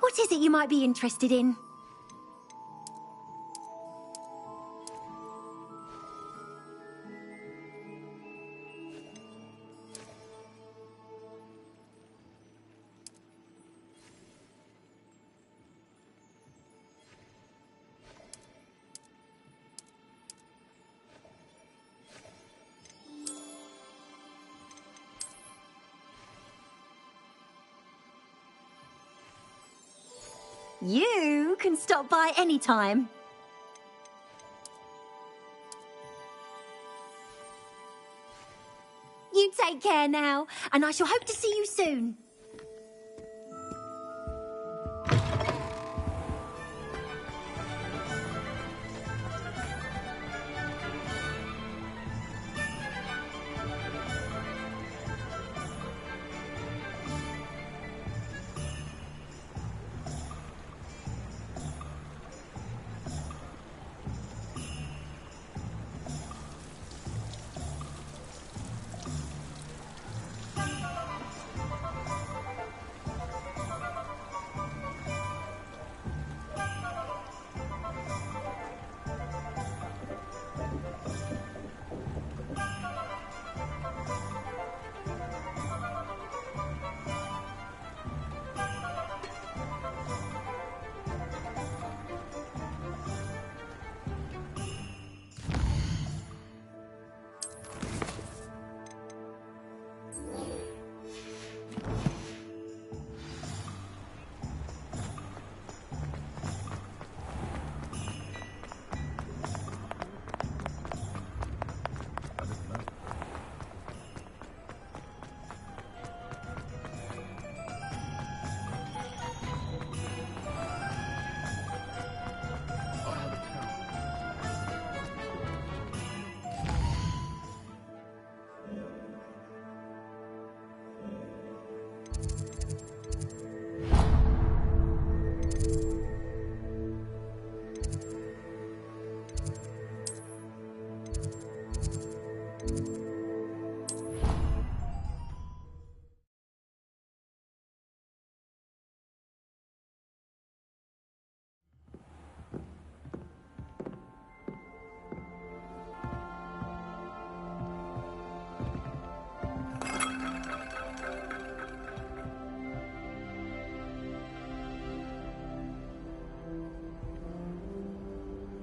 What is it you might be interested in? You can stop by any time. You take care now, and I shall hope to see you soon.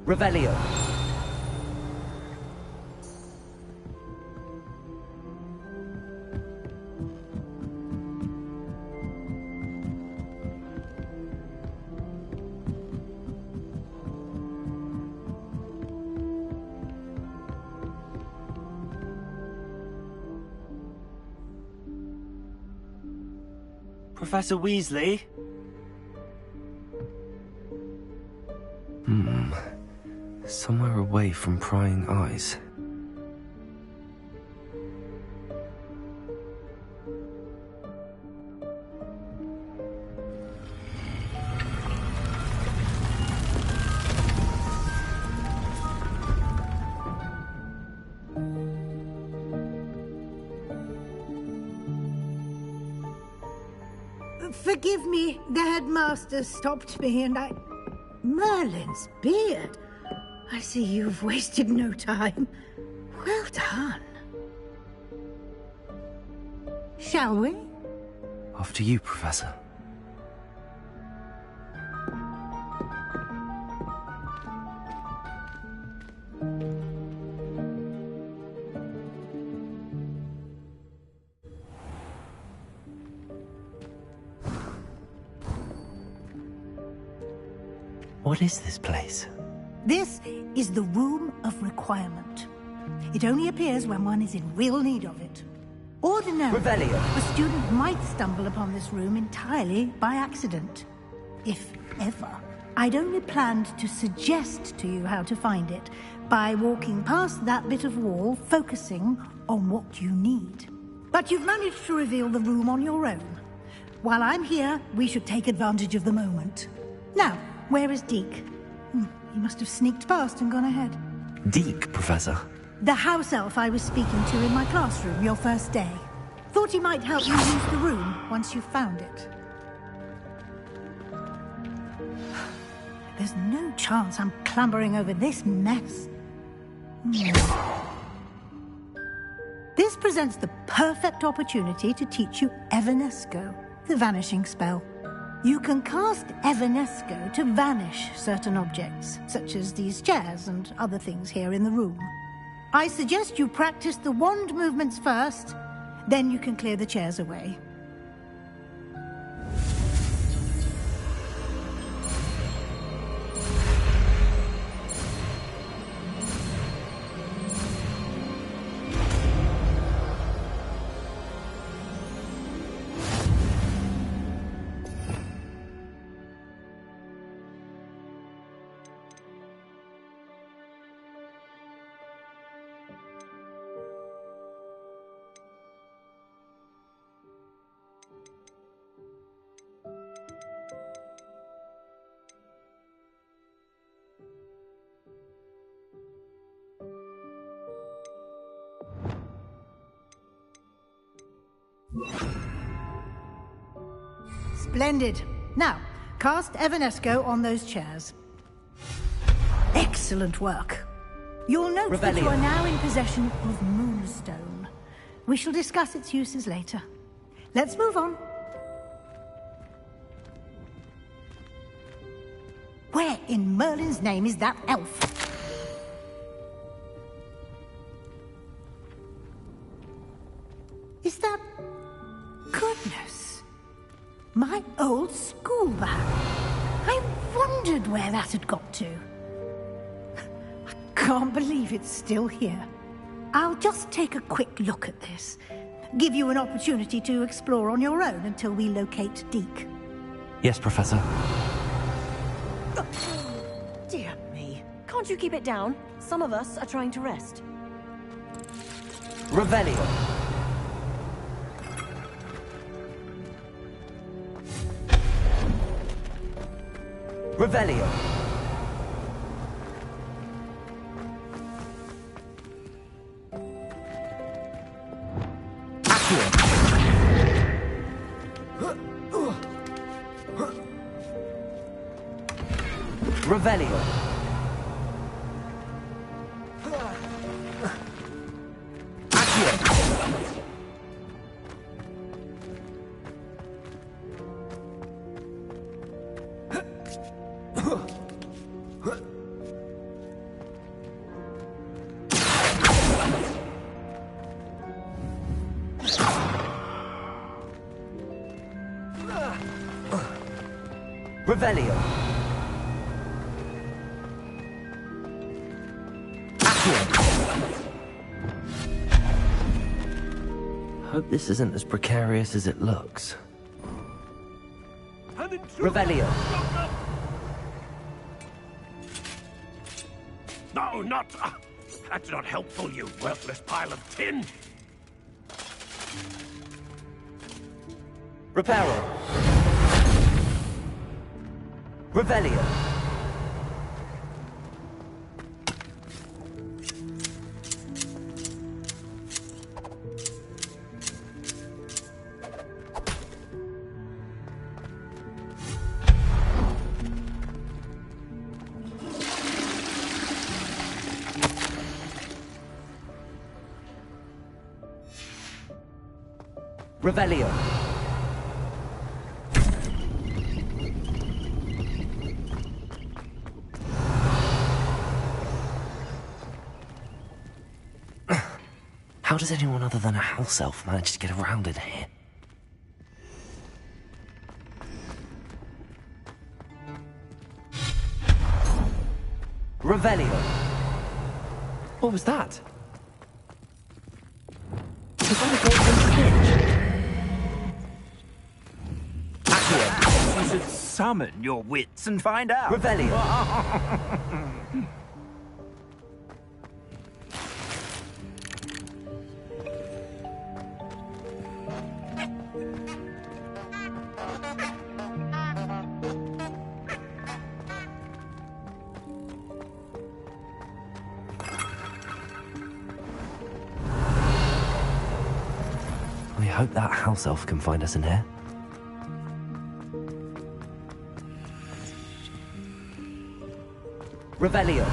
Revelio. Professor Weasley? Somewhere away from prying eyes. Forgive me, the headmaster stopped me and I... Merlin's beard! I see you've wasted no time. Well done. Shall we? After you, Professor. What is this place? This is the Room of Requirement. It only appears when one is in real need of it. Ordinarily, Revelio. a student might stumble upon this room entirely by accident. If ever. I'd only planned to suggest to you how to find it by walking past that bit of wall, focusing on what you need. But you've managed to reveal the room on your own. While I'm here, we should take advantage of the moment. Now, where is Deke? He must have sneaked past and gone ahead. Deke, Professor. The house elf I was speaking to in my classroom your first day. Thought he might help you use the room once you found it. There's no chance I'm clambering over this mess. This presents the perfect opportunity to teach you Evanesco, the vanishing spell. You can cast Evanesco to vanish certain objects, such as these chairs and other things here in the room. I suggest you practice the wand movements first, then you can clear the chairs away. Splendid. Now, cast Evanesco on those chairs. Excellent work. You'll note that you are now in possession of Moonstone. We shall discuss its uses later. Let's move on. Where in Merlin's name is that elf? Is that... Goodness. My old school bag. I wondered where that had got to. I can't believe it's still here. I'll just take a quick look at this. Give you an opportunity to explore on your own until we locate Deke. Yes, Professor. Dear me. Can't you keep it down? Some of us are trying to rest. Revelio. Revelio. Accio. Revelio. Revelio. Hope this isn't as precarious as it looks. Revelio. No, not... that's not helpful, you worthless pile of tin! Reparo. Revelio. Revelio. How does anyone other than a house elf manage to get around in here? Revelio. What was that? Was that a golden snitch? Accio. You should summon your wits and find out. Revelio. I hope that house elf can find us in here. Revelio.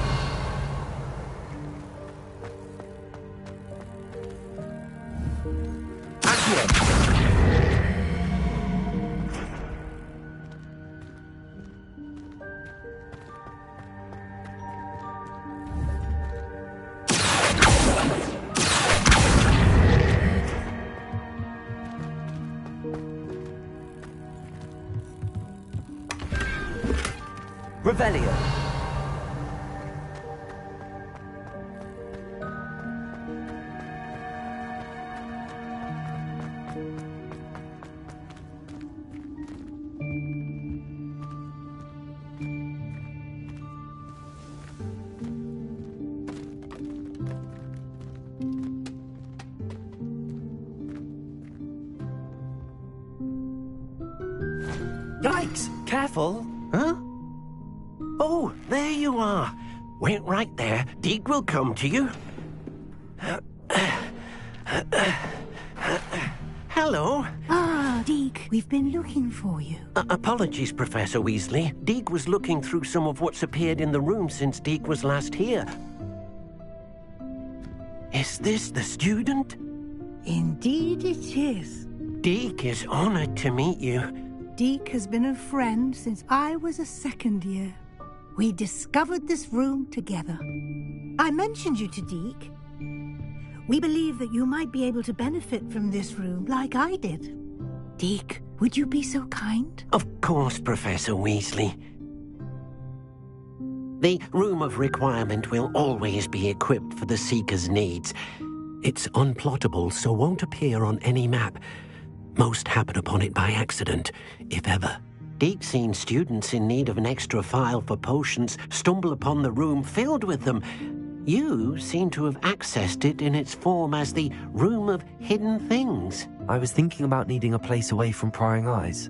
Revelio. Yikes! Careful. Huh? Oh, there you are. Wait right there. Deek will come to you. Hello. Ah, Deke, we've been looking for you. Apologies, Professor Weasley. Deek was looking through some of what's appeared in the room since Deek was last here. Is this the student? Indeed it is. Deek is honored to meet you. Deke has been a friend since I was a second year. We discovered this room together. I mentioned you to Deke. We believe that you might be able to benefit from this room like I did. Deke, would you be so kind? Of course, Professor Weasley. The Room of Requirement will always be equipped for the Seeker's needs. It's unplottable, so won't appear on any map. Most happen upon it by accident, if ever. Deke's seen students in need of an extra file for potions stumble upon the room filled with them. You seem to have accessed it in its form as the Room of Hidden Things. I was thinking about needing a place away from prying eyes.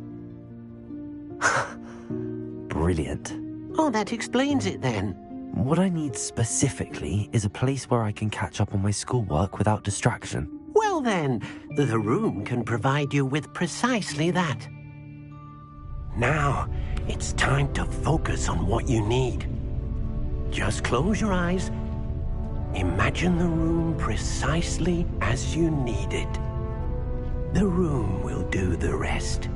Brilliant. Oh, that explains it then. What I need specifically is a place where I can catch up on my schoolwork without distraction. Well then, the room can provide you with precisely that. Now, it's time to focus on what you need. Just close your eyes. Imagine the room precisely as you need it. The room will do the rest.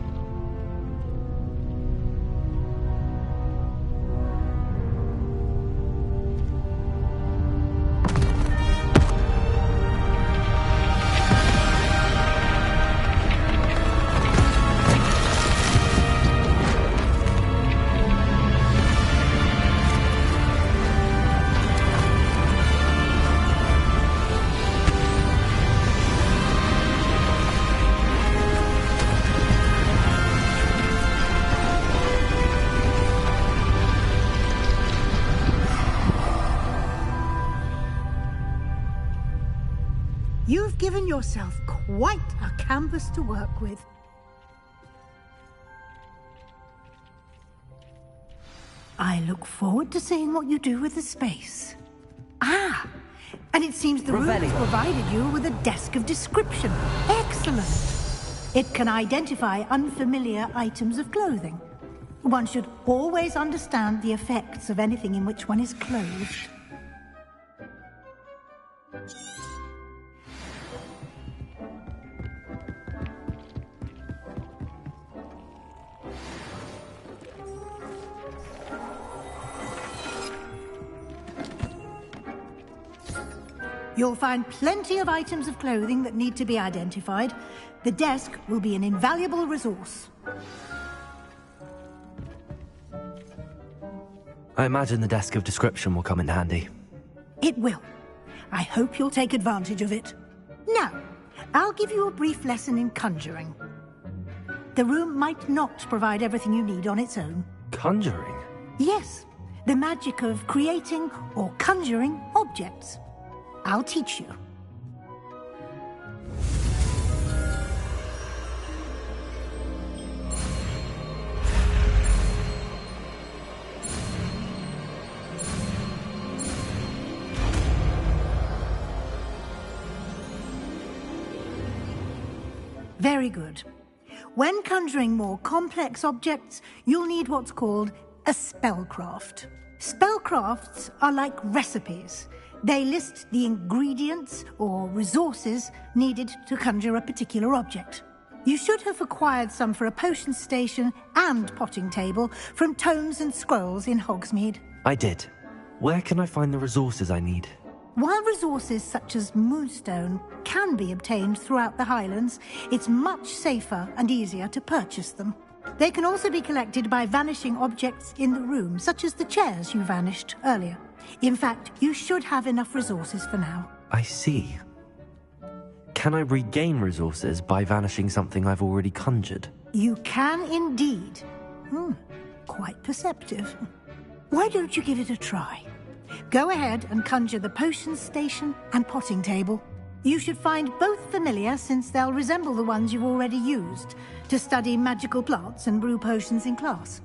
You've given yourself quite a canvas to work with. I look forward to seeing what you do with the space. Ah, and it seems the room has provided you with a desk of description. Excellent. It can identify unfamiliar items of clothing. One should always understand the effects of anything in which one is clothed. You'll find plenty of items of clothing that need to be identified. The desk will be an invaluable resource. I imagine the desk of description will come in handy. It will. I hope you'll take advantage of it. Now, I'll give you a brief lesson in conjuring. The room might not provide everything you need on its own. Conjuring? Yes, the magic of creating or conjuring objects. I'll teach you. Very good. When conjuring more complex objects, you'll need what's called a spellcraft. Spellcrafts are like recipes. They list the ingredients or resources needed to conjure a particular object. You should have acquired some for a potion station and potting table from tomes and scrolls in Hogsmeade. I did. Where can I find the resources I need? While resources such as Moonstone can be obtained throughout the Highlands, it's much safer and easier to purchase them. They can also be collected by vanishing objects in the room, such as the chairs you vanished earlier. In fact, you should have enough resources for now. I see. Can I regain resources by vanishing something I've already conjured? You can indeed. Quite perceptive. Why don't you give it a try? Go ahead and conjure the potion station and potting table. You should find both familiar, since they'll resemble the ones you've already used to study magical plants and brew potions in class.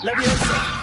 Leviosa!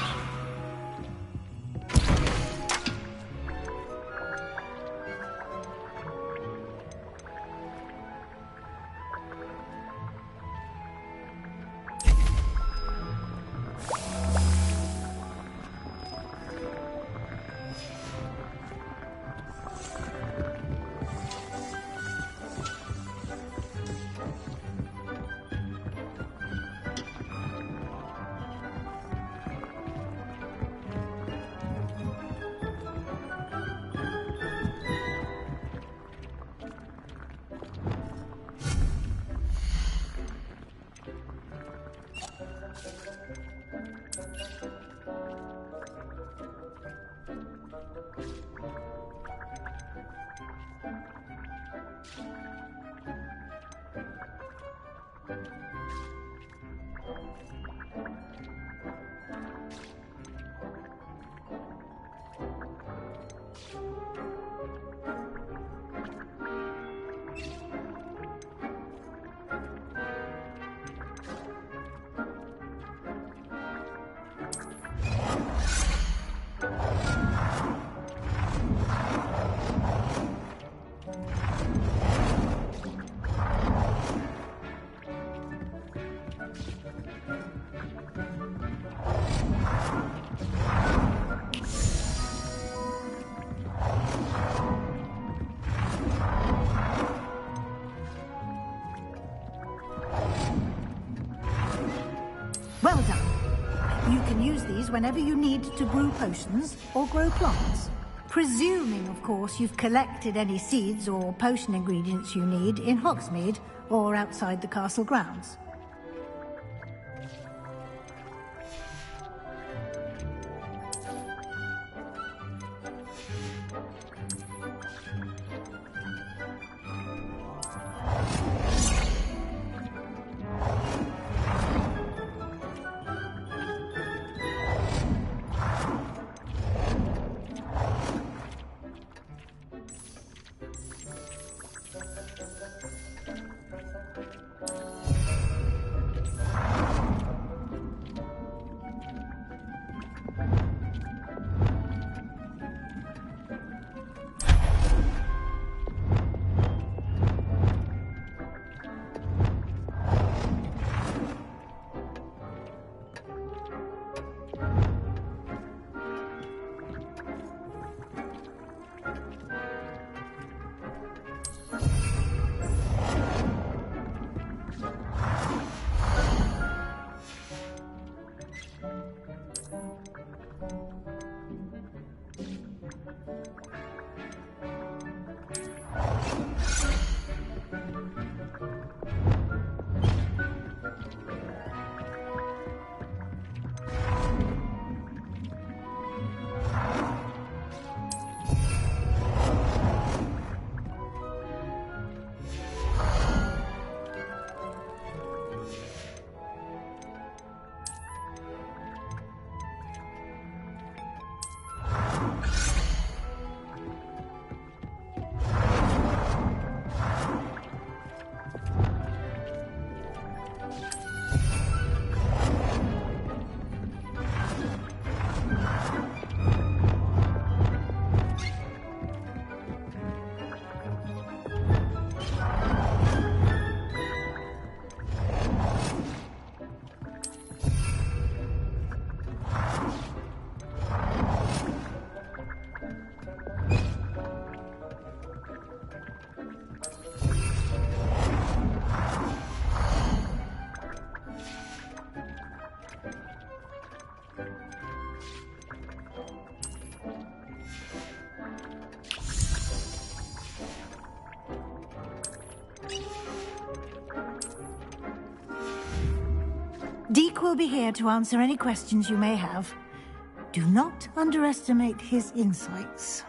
Well done. You can use these whenever you need to brew potions or grow plants. Presuming, of course, you've collected any seeds or potion ingredients you need in Hogsmeade or outside the castle grounds. Deke will be here to answer any questions you may have. Do not underestimate his insights.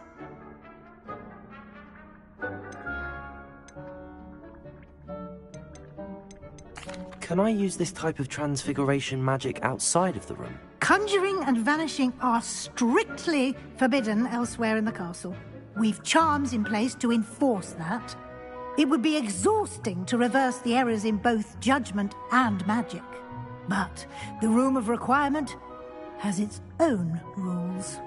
Can I use this type of transfiguration magic outside of the room? Conjuring and vanishing are strictly forbidden elsewhere in the castle. We've charms in place to enforce that. It would be exhausting to reverse the errors in both judgment and magic. But the Room of Requirement has its own rules.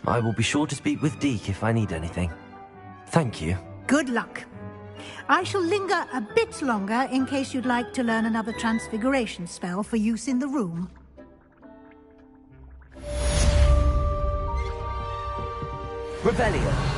I will be sure to speak with Deke if I need anything. Thank you. Good luck. I shall linger a bit longer in case you'd like to learn another transfiguration spell for use in the room. Revelio.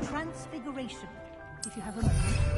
Transfiguration, if you have a moment.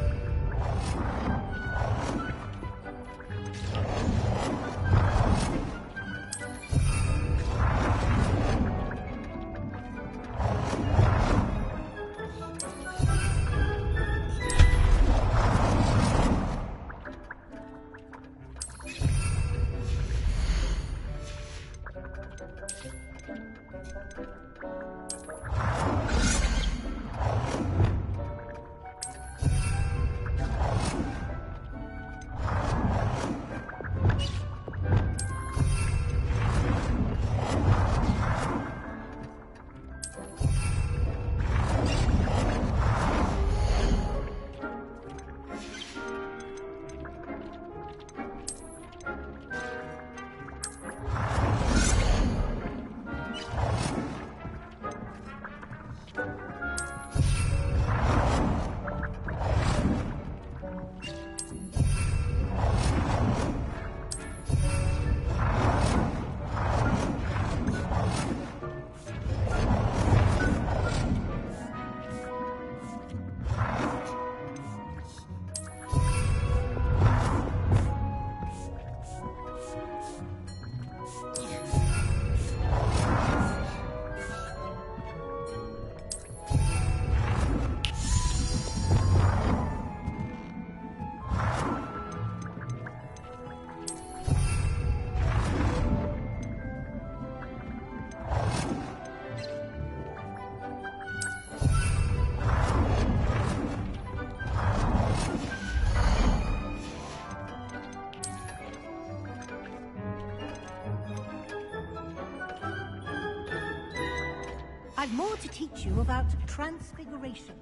I've more to teach you about transfiguration,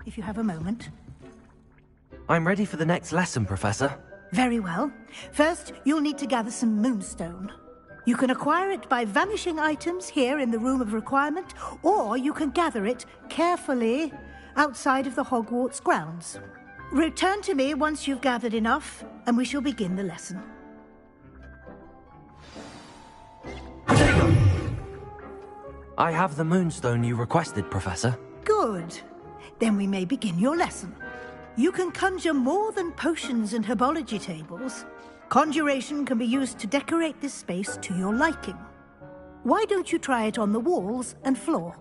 if you have a moment. I'm ready for the next lesson, Professor. Very well. First, you'll need to gather some moonstone. You can acquire it by vanishing items here in the Room of Requirement, or you can gather it carefully outside of the Hogwarts grounds. Return to me once you've gathered enough, and we shall begin the lesson. I have the moonstone you requested, Professor. Good. Then we may begin your lesson. You can conjure more than potions and herbology tables. Conjuration can be used to decorate this space to your liking. Why don't you try it on the walls and floor?